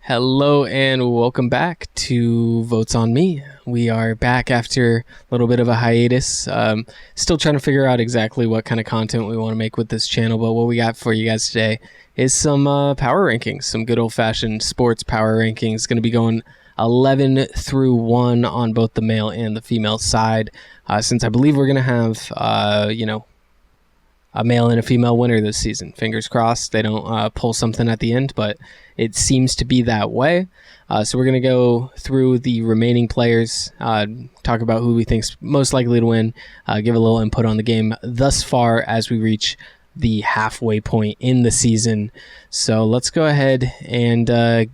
Hello and welcome back to Votes on Me. We are back after a little bit of a hiatus. Still trying to figure out exactly what kind of content we want to make with this channel, but what we got for you guys today is some power rankings, some good old-fashioned sports power rankings. Going to be going 11 through 1 on both the male and the female side, since I believe we're going to have, a male and a female winner this season. Fingers crossed they don't pull something at the end, but it seems to be that way. So we're going to go through the remaining players, talk about who we think's most likely to win, give a little input on the game thus far as we reach the halfway point in the season. So let's go ahead and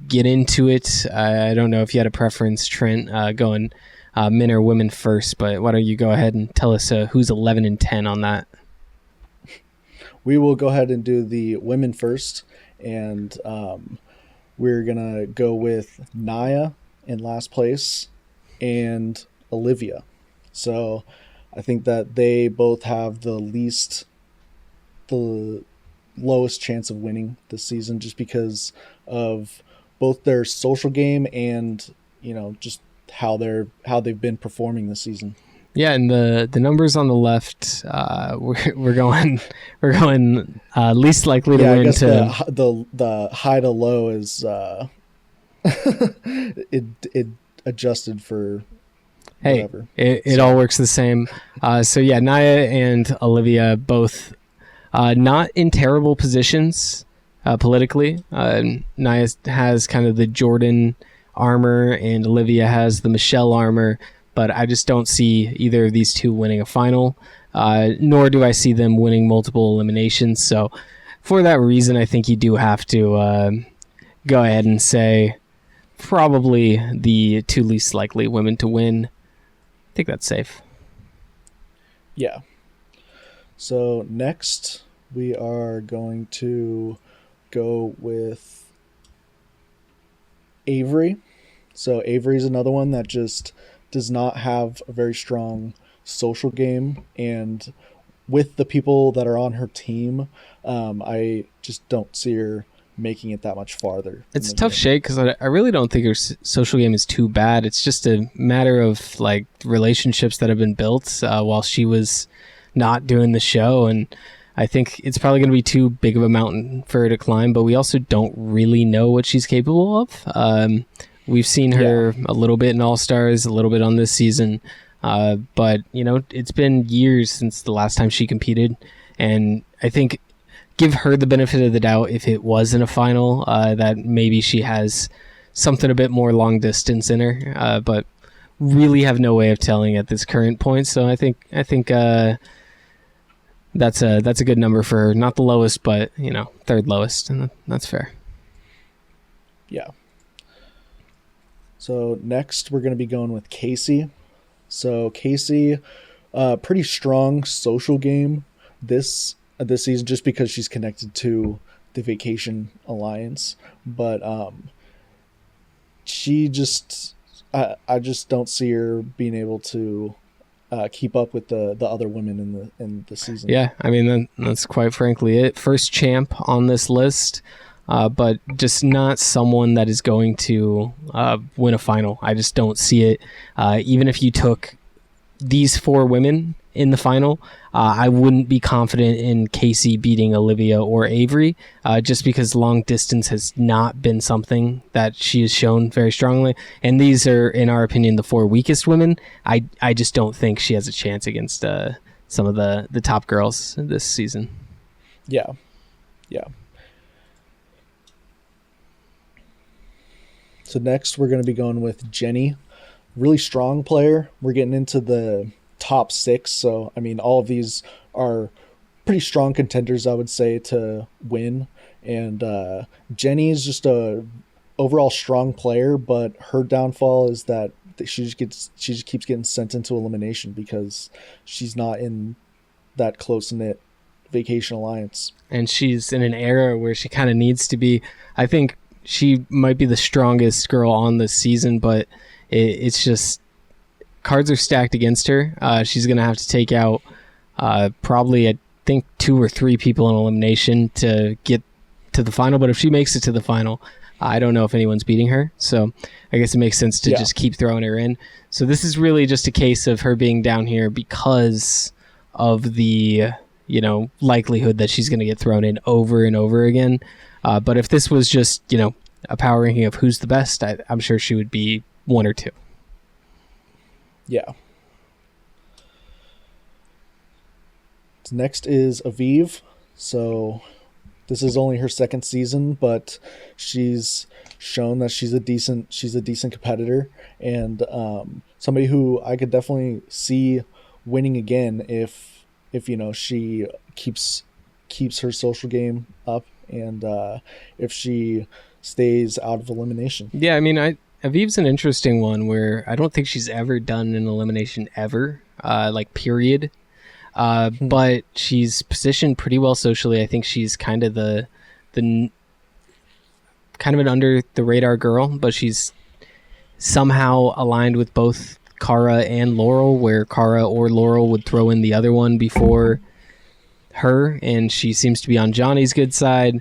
get into it. I don't know if you had a preference, Trent, going men or women first, but why don't you go ahead and tell us who's 11 and 10 on that? We will go ahead and do the women first, and we're going to go with Naya in last place and Olivia. So I think that they both have the lowest chance of winning this season, just because of both their social game and, just how they've been performing this season. Yeah, and the numbers on the left, we're going least likely to win. I guess to the high to low is it adjusted for whatever. It all works the same. So yeah, Naya and Olivia both not in terrible positions politically. Naya has kind of the Jordan armor, and Olivia has the Michelle armor. But I just don't see either of these two winning a final, nor do I see them winning multiple eliminations. So for that reason, I think you do have to go ahead and say probably the two least likely women to win. I think that's safe. Yeah. So next, we are going to go with Avery. So Avery is another one that just does not have a very strong social game, and with the people that are on her team, I just don't see her making it that much farther. It's a tough shake because I really don't think her social game is too bad. It's just a matter of like relationships that have been built while she was not doing the show, and I think it's probably going to be too big of a mountain for her to climb, but we also don't really know what she's capable of. We've seen her a little bit in All-Stars, a little bit on this season, but it's been years since the last time she competed, and I think give her the benefit of the doubt if it was in a final, that maybe she has something a bit more long distance in her, but really have no way of telling at this current point. So I think that's a good number for her. Not the lowest, but third lowest, and that's fair. Yeah. So next, we're going to be going with Casey. So Casey, pretty strong social game this season, just because she's connected to the Vacation Alliance. But she just, I just don't see her being able to keep up with the other women in the season. Yeah, I mean that's quite frankly it. First champ on this list. But just not someone that is going to win a final. I just don't see it. Even if you took these four women in the final, I wouldn't be confident in Casey beating Olivia or Avery, just because long distance has not been something that she has shown very strongly. And these are, in our opinion, the four weakest women. I just don't think she has a chance against some of the top girls this season. Yeah. So next, we're going to be going with Jenny. Really strong player. We're getting into the top 6. So, I mean, all of these are pretty strong contenders, I would say, to win. And Jenny is just a overall strong player, but her downfall is that she just keeps getting sent into elimination because she's not in that close-knit Vacation Alliance. And she's in an era where she kind of needs to be. I think she might be the strongest girl on this season, but it's just cards are stacked against her. She's going to have to take out probably, I think, 2 or 3 people in elimination to get to the final, but if she makes it to the final, I don't know if anyone's beating her. So I guess it makes sense to just keep throwing her in. So this is really just a case of her being down here because of the, likelihood that she's going to get thrown in over and over again. But if this was just, a power ranking of who's the best, I'm sure she would be 1 or 2. Yeah. Next is Aviv. So this is only her second season, but she's shown that she's a decent competitor, and somebody who I could definitely see winning again if she keeps her social game up, and if she stays out of elimination. Yeah, I mean, Aviv's an interesting one where I don't think she's ever done an elimination ever, period. But she's positioned pretty well socially. I think she's kind of the kind of an under the radar girl, but she's somehow aligned with both Kara and Laurel, where Kara or Laurel would throw in the other one before her, and she seems to be on Johnny's good side.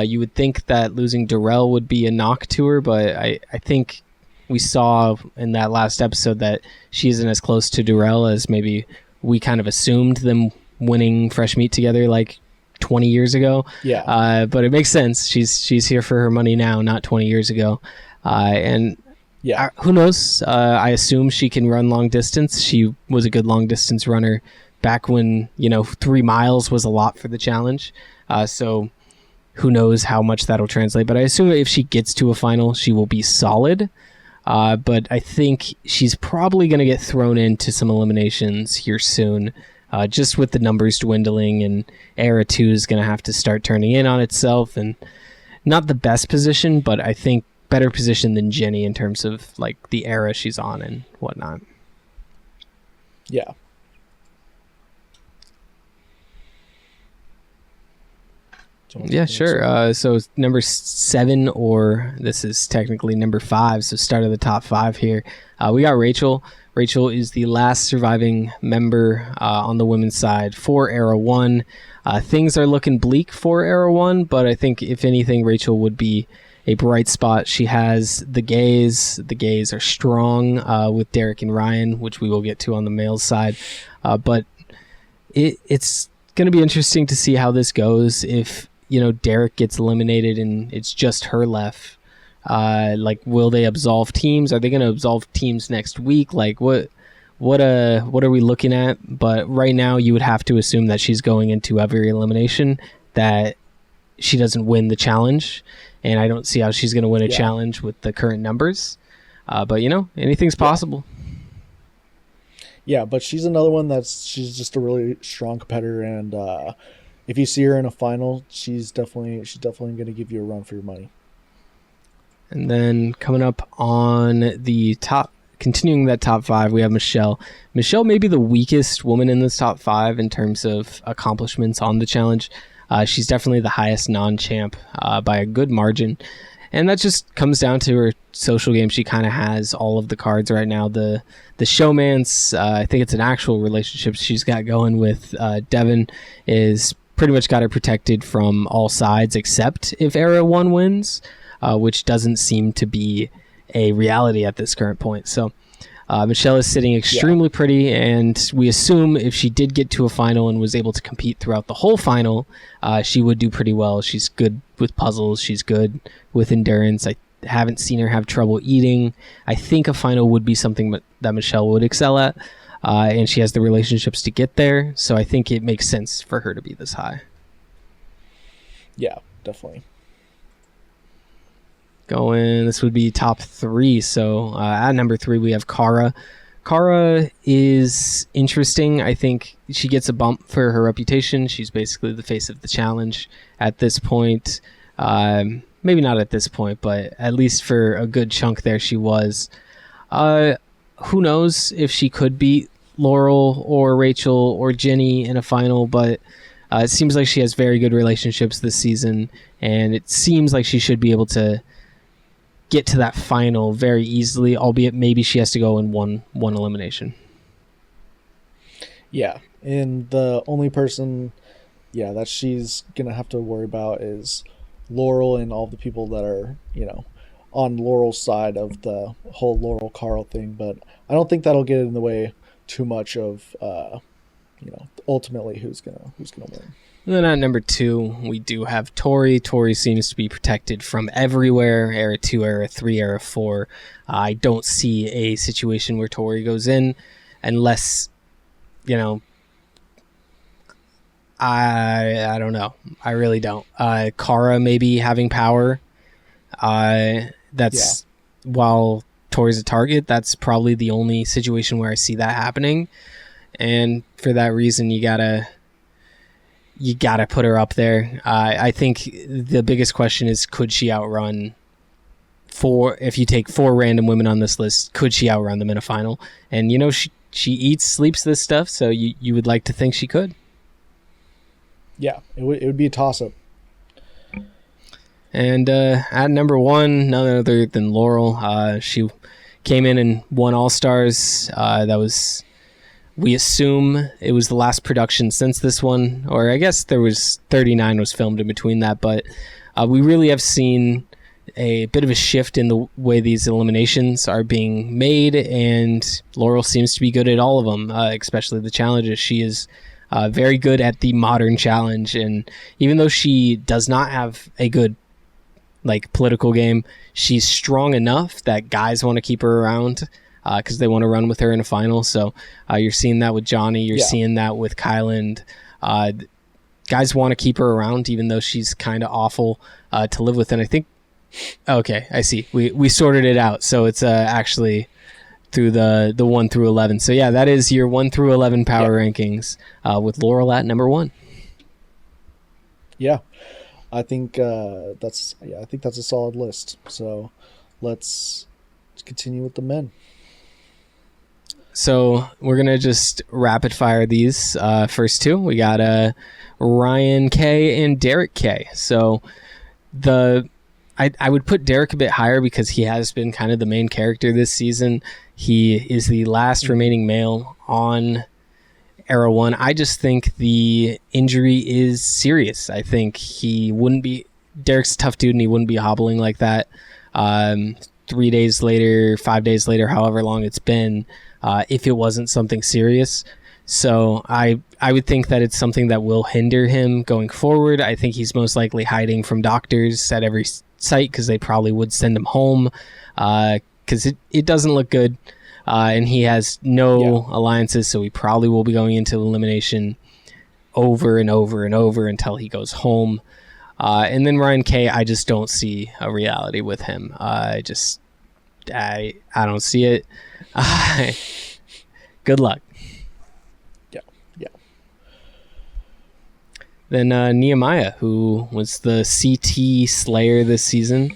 You would think that losing Darrell would be a knock to her, but I think we saw in that last episode that she isn't as close to Darrell as maybe we kind of assumed them winning Fresh Meat together like 20 years ago. Yeah. But it makes sense. She's here for her money now, not 20 years ago. And yeah, who knows? I assume she can run long distance. She was a good long distance runner back when, 3 miles was a lot for the challenge. So who knows how much that'll translate. But I assume if she gets to a final, she will be solid. But I think she's probably going to get thrown into some eliminations here soon, just with the numbers dwindling, and Era 2 is going to have to start turning in on itself. And not the best position, but I think better position than Jenny in terms of like the era she's on and whatnot. Yeah. Yeah, sure. So number 7, or this is technically number 5, so start of the top 5 here. We got Rachel. Rachel is the last surviving member on the women's side for Era 1. Things are looking bleak for Era 1, but I think if anything, Rachel would be a bright spot. She has the gays. The gays are strong with Derek and Ryan, which we will get to on the male's side. But it's going to be interesting to see how this goes if Derek gets eliminated and it's just her left. Will they absolve teams? Are they going to absolve teams next week? What are we looking at? But right now you would have to assume that she's going into every elimination that she doesn't win the challenge, and I don't see how she's going to win a challenge with the current numbers. But anything's possible. Yeah, but she's another one she's just a really strong competitor, and if you see her in a final, she's definitely going to give you a run for your money. And then coming up on the top, continuing that top 5, we have Michelle. Michelle may be the weakest woman in this top 5 in terms of accomplishments on the challenge. She's definitely the highest non-champ by a good margin. And that just comes down to her social game. She kind of has all of the cards right now. The showmance, I think it's an actual relationship she's got going with Devin, is pretty much got her protected from all sides except if Era 1 wins, which doesn't seem to be a reality at this current point. So Michelle is sitting extremely pretty, and we assume if she did get to a final and was able to compete throughout the whole final, she would do pretty well. She's good with puzzles. She's good with endurance. I haven't seen her have trouble eating. I think a final would be something that Michelle would excel at, and she has the relationships to get there. So I think it makes sense for her to be this high. Yeah, definitely. This would be top 3. So at number 3, we have Kara. Kara is interesting. I think she gets a bump for her reputation. She's basically the face of the challenge at this point. Maybe not at this point, but at least for a good chunk there she was. Who knows if she could beat Laurel or Rachel or Jenny in a final, but it seems like she has very good relationships this season, and it seems like she should be able to get to that final very easily, albeit maybe she has to go in one elimination. Yeah, and the only person that she's gonna have to worry about is Laurel and all the people that are, on Laurel's side of the whole Laurel Carl thing. But I don't think that'll get in the way too much of, ultimately who's gonna win. And then at number 2, we do have Tori. Tori seems to be protected from everywhere. Era 2, Era 3, Era 4. I don't see a situation where Tori goes in unless, I don't know. I really don't. Kara maybe having power. While Tori's a target, that's probably the only situation where I see that happening. And for that reason, you gotta put her up there. I think the biggest question is, could she outrun if you take 4 random women on this list, could she outrun them in a final? And she eats, sleeps this stuff, so you would like to think she could. Yeah, it would be a toss-up. And at number 1, none other than Laurel. She came in and won All-Stars. We assume it was the last production since this one, or I guess there was 39 was filmed in between that, but we really have seen a bit of a shift in the way these eliminations are being made, and Laurel seems to be good at all of them, especially the challenges. She is very good at the modern challenge, and even though she does not have a good political game, she's strong enough that guys want to keep her around because they want to run with her in a final. So you're seeing that with Johnny, you're seeing that with Kyland. Guys want to keep her around even though she's kind of awful to live with. And I think, okay, I see, we sorted it out, so it's actually through the 1 through 11. So yeah, that is your 1 through 11 power rankings with Laurel at number 1. Yeah, I think that's a solid list. So let's continue with the men. So we're gonna just rapid fire these first 2. We got Ryan K and Derek K. So I would put Derek a bit higher because he has been kind of the main character this season. He is the last remaining male on Era 1. I just think the injury is serious. I think Derek's a tough dude and he wouldn't be hobbling like that 3 days later, 5 days later, however long it's been, if it wasn't something serious. So I would think that it's something that will hinder him going forward. I think he's most likely hiding from doctors at every site because they probably would send him home because it doesn't look good. And he has no alliances, so he probably will be going into elimination over and over and over until he goes home. And then Ryan K, I just don't see a reality with him. I don't see it. Good luck. Yeah. Then Nehemiah, who was the CT Slayer this season.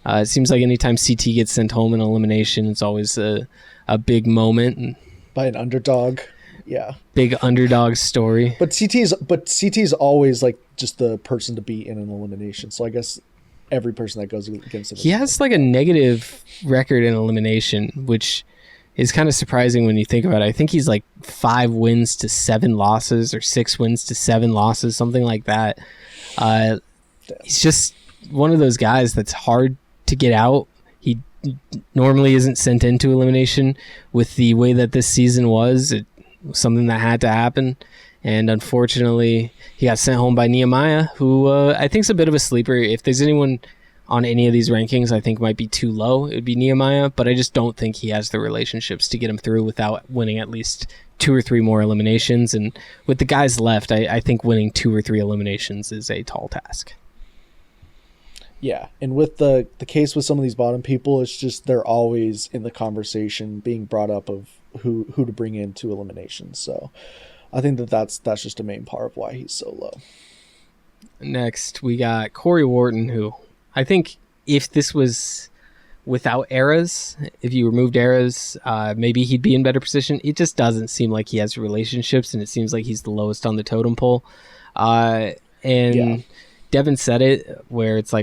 It seems like anytime CT gets sent home in elimination, it's always a big moment. By an underdog. Yeah. Big underdog story. But CT's always just the person to beat in an elimination. So I guess every person that goes against him. He has a negative record in elimination, which is kind of surprising when you think about it. I think he's 5 wins to 7 losses or 6 wins to 7 losses, something like that. He's just one of those guys that's hard to get out. He normally isn't sent into elimination. With the way that this season was, it was something that had to happen. And unfortunately, he got sent home by Nehemiah, who I think is a bit of a sleeper. If there's anyone on any of these rankings I think might be too low, it would be Nehemiah, but I just don't think he has the relationships to get him through without winning at least 2 or 3 more eliminations. And with the guys left, I think winning 2 or 3 eliminations is a tall task. Yeah, and with the case with some of these bottom people, it's just they're always in the conversation being brought up of who to bring into eliminations. So I think that's just a main part of why he's so low. Next, we got Corey Wharton, who I think if this was without eras, if you removed eras, maybe he'd be in better position. It just doesn't seem like he has relationships, and it seems like he's the lowest on the totem pole. Devin said it, where it's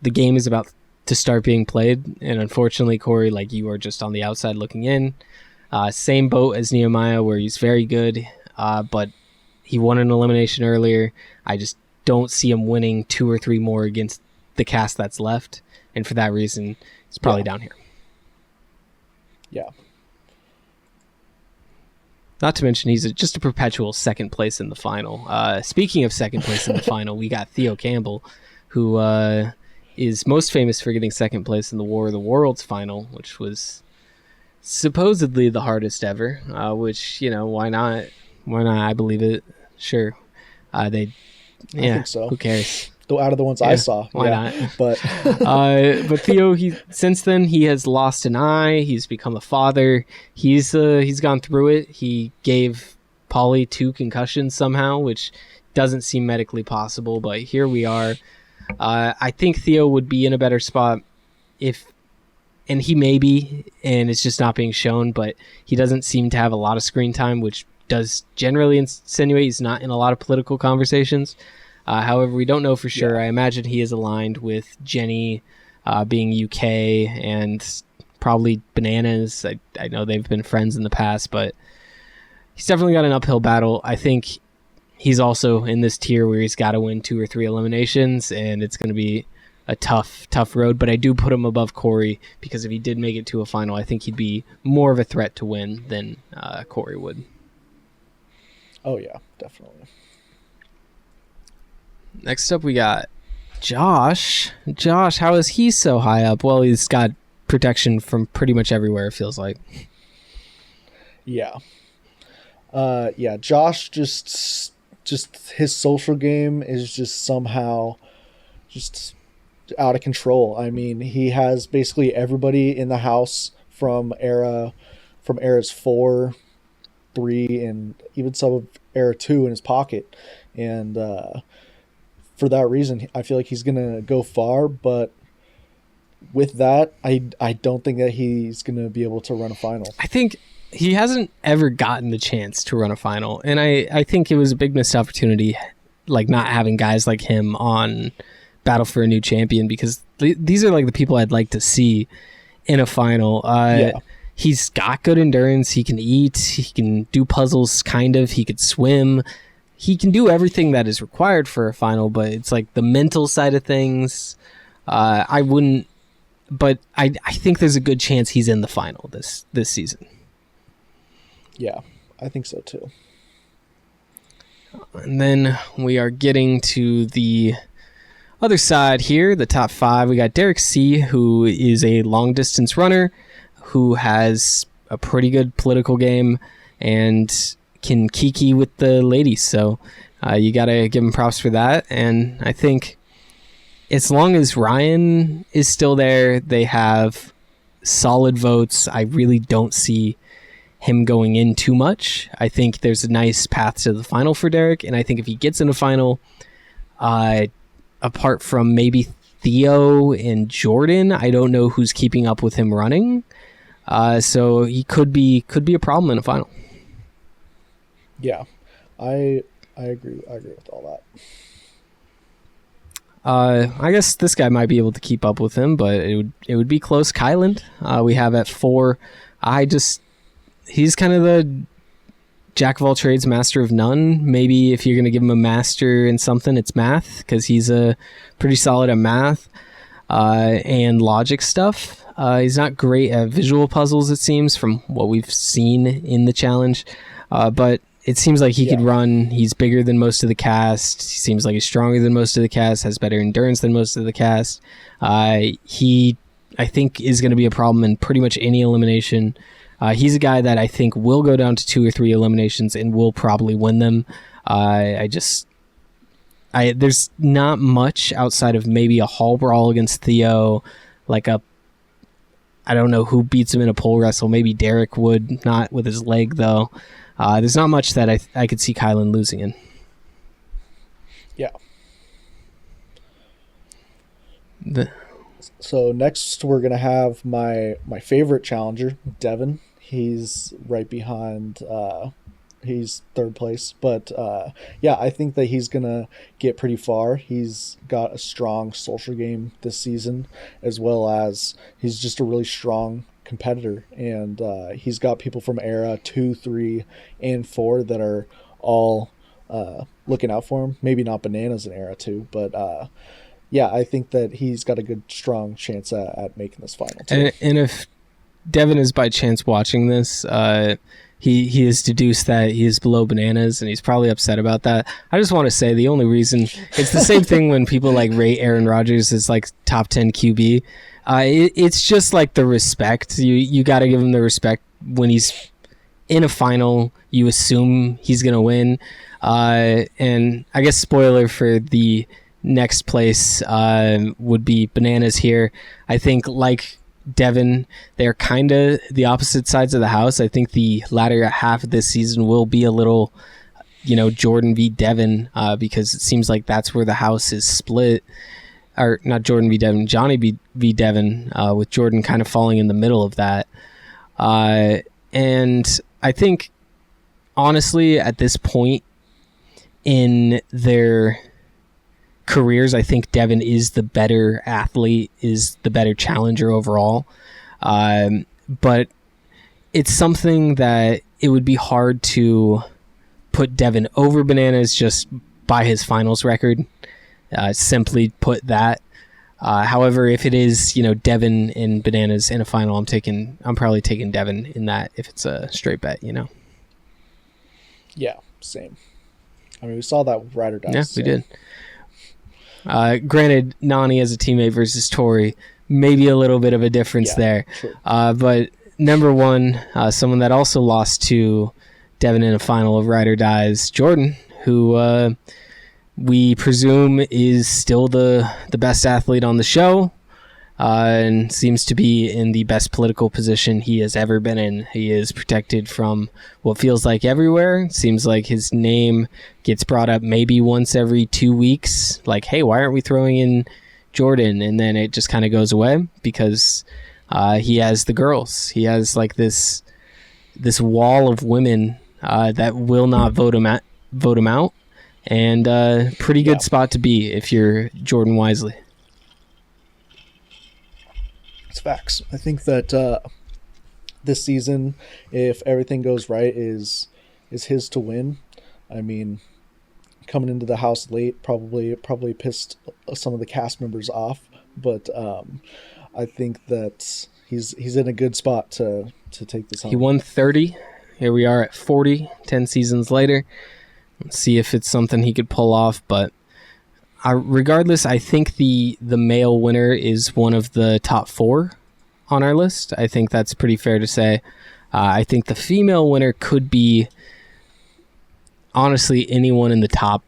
the game is about to start being played, and unfortunately, Corey, you are just on the outside looking in. Same boat as Nehemiah, where he's very good, but he won an elimination earlier. I just don't see him winning 2 or 3 more against the cast that's left, and for that reason, it's probably down here. Yeah. Not to mention, he's just a perpetual second place in the final. Speaking of second place in the final, we got Theo Campbell, who is most famous for getting second place in the War of the Worlds final, which was supposedly the hardest ever. Which, why not? Why not? I believe it. Sure. I think so. Who cares? Out of the ones I saw, why not? But Theo, since then he has lost an eye. He's become a father. He's gone through it. He gave Polly 2 concussions somehow, which doesn't seem medically possible. But here we are. I think Theo would be in a better spot and he may be, and it's just not being shown. But he doesn't seem to have a lot of screen time, which does generally insinuate he's not in a lot of political conversations. However, we don't know for sure. I imagine he is aligned with Jenny being UK and probably Bananas. I know they've been friends in the past, but he's definitely got an uphill battle. I think he's also in this tier where he's got to win 2 or 3 eliminations, and it's going to be a tough road. But I do put him above Corey because if he did make it to a final, I think he'd be more of a threat to win than Corey would. Oh, yeah, definitely. Next up, we got Josh. Josh, how is he so high up? Well, he's got protection from pretty much everywhere, it feels like. Yeah. Josh just his social game is just somehow just out of control. I mean, he has basically everybody in the house from eras 4, 3, and even some of era 2 in his pocket. And for that reason, I feel like he's going to go far, but with that, I don't think that he's going to be able to run a final. I think he hasn't ever gotten the chance to run a final, and I think it was a big missed opportunity, like not having guys like him on Battle for a New Champion, because these are like the people I'd like to see in a final. He's got good endurance. He can eat. He can do puzzles, kind of. He could swim. He can do everything that is required for a final, but it's like the mental side of things. I wouldn't, but I think there's a good chance he's in the final this season. Yeah, I think so too. And then we are getting to the other side here, the top 5. We got Derek C., who is a long distance runner who has a pretty good political game and can kiki with the ladies, so you gotta give him props for that. And I think as long as Ryan is still there, they have solid votes. I really don't see him going in too much. I think there's a nice path to the final for Derek, and I think if he gets in a final, apart from maybe Theo and Jordan, I don't know who's keeping up with him running. So he could be a problem in a final. Yeah, I agree. I agree with all that. I guess this guy might be able to keep up with him, but it would be close. Kyland, we have at 4. He's kind of the jack of all trades, master of none. Maybe if you're going to give him a master in something, it's math, because he's pretty solid at math and logic stuff. He's not great at visual puzzles, it seems, from what we've seen in the challenge, but it seems like he could run. He's bigger than most of the cast. He seems like he's stronger than most of the cast, has better endurance than most of the cast. He, I think, is going to be a problem in pretty much any elimination. He's a guy that I think will go down to 2 or 3 eliminations and will probably win them. There's not much outside of maybe a hall brawl against Theo, I don't know who beats him in a pole wrestle. Maybe Derek would, not with his leg though. There's not much that I could see Kylan losing in. Yeah. So next we're going to have my favorite challenger, Devin. He's right behind, he's 3rd place. But I think that he's going to get pretty far. He's got a strong social game this season, as well as he's just a really strong competitor. And he's got people from era 2, 3, and 4 that are all looking out for him. Maybe not Bananas in era 2, but yeah, I think that he's got a good, strong chance at making this final too. And if Devin is by chance watching this, he has deduced that he is below Bananas, and he's probably upset about that. I just want to say the only reason, it's the same thing when people like rate Aaron Rodgers as like top 10 QB. It's just like the respect. You got to give him the respect when he's in a final. You assume he's going to win. And I guess spoiler for the next place would be Bananas here. I think like Devin, they're kind of the opposite sides of the house. I think the latter half of this season will be a little, Jordan v. Devin, because it seems like that's where the house is split. Or not Jordan v. Devin, Johnny v. Devin, with Jordan kind of falling in the middle of that. And I think, honestly, at this point in their careers, I think Devin is the better athlete, is the better challenger overall. But it's something that it would be hard to put Devin over Bananas just by his finals record. Simply put that. However, if it is, Devin and Bananas in a final, I'm probably taking Devin in that if it's a straight bet, Yeah, same. I mean, we saw that with Ride or Die. Yeah, we did. Granted, Nani as a teammate versus Tori, maybe a little bit of a difference there. True. But number one, someone that also lost to Devin in a final of Ride or Die's Jordan, who we presume is still the best athlete on the show, and seems to be in the best political position he has ever been in. He is protected from what feels like everywhere. Seems like his name gets brought up maybe once every 2 weeks. Like, hey, why aren't we throwing in Jordan? And then it just kind of goes away because he has the girls. He has like this wall of women that will not vote him out. And pretty good spot to be if you're Jordan Wisely. It's facts. I think that this season, if everything goes right, is his to win. I mean, coming into the house late probably pissed some of the cast members off, but I think that he's in a good spot to take this home. He won 30. Here we are at 40, 10 seasons later. Let's see if it's something he could pull off, but regardless, I think the male winner is one of the top 4 on our list. I think that's pretty fair to say. I think the female winner could be, honestly, anyone in the top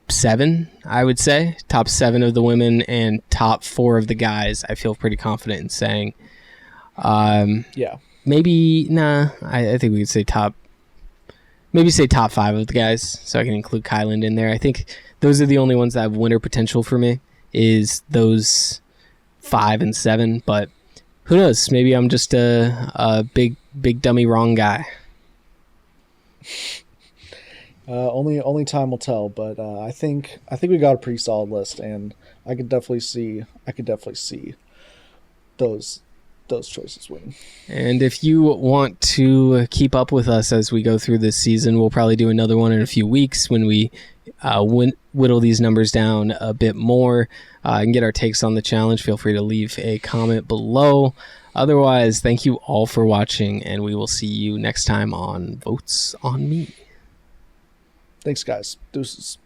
7, I would say. Top 7 of the women and top 4 of the guys, I feel pretty confident in saying. Yeah. Maybe, I think we could say top 5 of the guys, so I can include Kyland in there. I think those are the only ones that have winner potential for me, is those 5 and 7, but who knows? Maybe I'm just a big dummy wrong guy. Only time will tell, but I think we got a pretty solid list, and I could definitely see those choices winning. And if you want to keep up with us as we go through this season, we'll probably do another one in a few weeks when we whittle these numbers down a bit more and get our takes on the challenge. Feel free to leave a comment below. Otherwise, thank you all for watching, and we will see you next time on Votes on Me. Thanks, guys. Deuces.